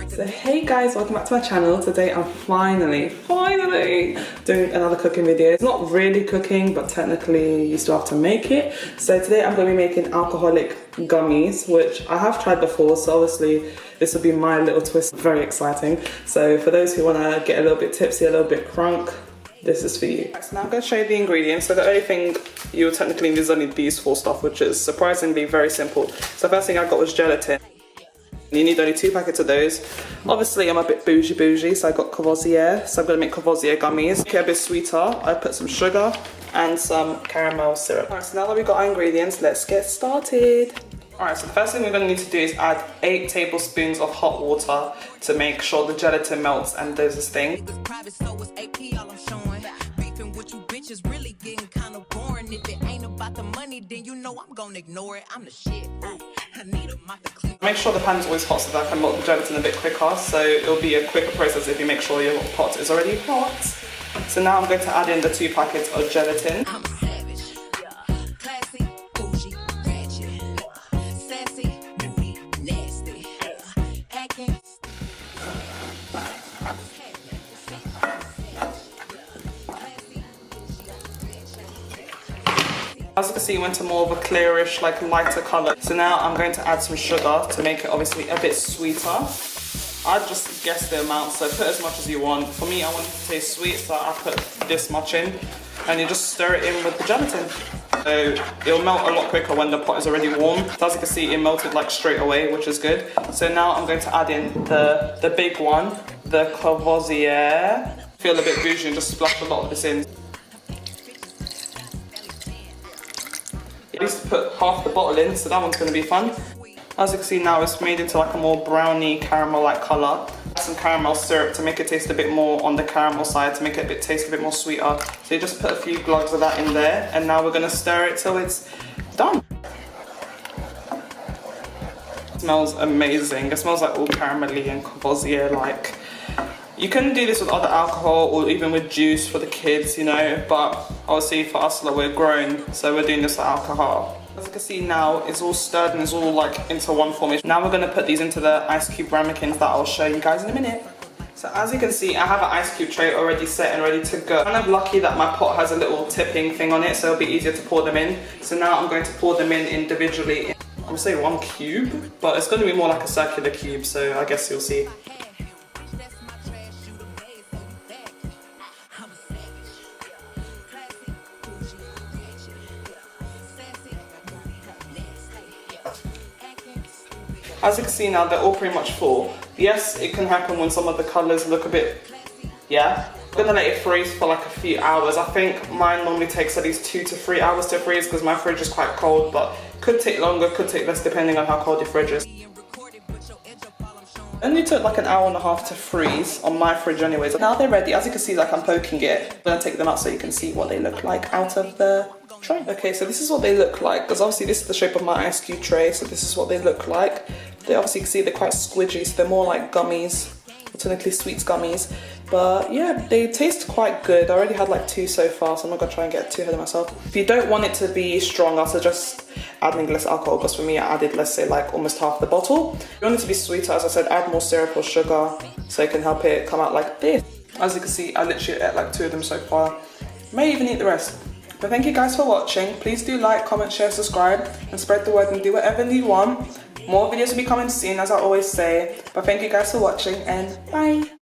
So hey guys, welcome back to my channel. Today I'm finally doing another cooking video. It's not really cooking, but technically you still have to make it. So today I'm going to be making alcoholic gummies, which I have tried before, so obviously this will be my little twist. Very exciting. So for those who want to get a little bit tipsy, a little bit crunk, this is for you. So now I'm going to show you the ingredients. So the only thing you will technically need is only these four stuff, which is surprisingly very simple. So the first thing I got was gelatin. You need only 2 packets of those. Obviously I'm a bit bougie, so I got Courvoisier. So I'm going to make Courvoisier gummies. Okay, a bit sweeter. I put some sugar and some caramel syrup. Alright, so now that we've got our ingredients, let's get started. Alright, so the first thing we're going to need to do is add 8 tablespoons of hot water to make sure the gelatin melts and does this thing. Then you know I'm gonna ignore it. I'm the shit. I need a mop to clean. Make sure the pan is always hot so that I can melt the gelatin a bit quicker, so it'll be a quicker process if you make sure your pot is already hot. So now I'm going to add in the 2 packets of gelatin. I'm a savage. Classy, bougie, ratchet. Sassy, moody, nasty. Acting. As you can see, it went to more of a clearish, like lighter colour. So now I'm going to add some sugar to make it obviously a bit sweeter. I just guessed the amount, so put as much as you want. For me, I want it to taste sweet, so I put this much in. And you just stir it in with the gelatin. So it'll melt a lot quicker when the pot is already warm. So as you can see, it melted like straight away, which is good. So now I'm going to add in the big one, the Courvoisier. Feel a bit bougie and just splash a lot of this in. I used to put half the bottle in, so that one's going to be fun. As you can see now, it's made into like a more browny caramel-like colour. Some caramel syrup to make it taste a bit more on the caramel side, to make it taste a bit more sweeter. So you just put a few glugs of that in there, and now we're going to stir it till it's done. It smells amazing. It smells like all caramelly and Courvoisier-like. You can do this with other alcohol or even with juice for the kids, you know, but obviously for us, like, we're grown, so we're doing this with alcohol. As you can see now, it's all stirred and it's all like into one formation. Now we're going to put these into the ice cube ramekins that I'll show you guys in a minute. So as you can see, I have an ice cube tray already set and ready to go. I'm kind of lucky that my pot has a little tipping thing on it, so it'll be easier to pour them in. So now I'm going to pour them in individually. I'm going to say 1 cube, but it's going to be more like a circular cube, so I guess you'll see. As you can see now, they're all pretty much full. Yes, it can happen when some of the colours look a bit, I'm gonna let it freeze for like a few hours. I think mine normally takes at least 2 to 3 hours to freeze because my fridge is quite cold, but could take longer, could take less depending on how cold your fridge is. Only took like an hour and a half to freeze on my fridge anyways. Now they're ready. As you can see, like I'm poking it. I'm gonna take them out so you can see what they look like out of the tray. Okay, so this is what they look like, because obviously this is the shape of my ice cube tray, so this is what they look like. They obviously, you can see they're quite squidgy, so they're more like gummies, alternatively sweets gummies. But yeah, they taste quite good. I already had like 2 so far, so I'm not gonna try and get too ahead of myself. If you don't want it to be strong, I'll suggest adding less alcohol, because for me I added, let's say, like almost half the bottle. If you want it to be sweeter, as I said, add more syrup or sugar so it can help it come out like this. As you can see, I literally ate like 2 of them so far. May even eat the rest. But thank you guys for watching. Please do like, comment, share, subscribe, and spread the word and do whatever you want. More videos will be coming soon, as I always say. But thank you guys for watching, and bye!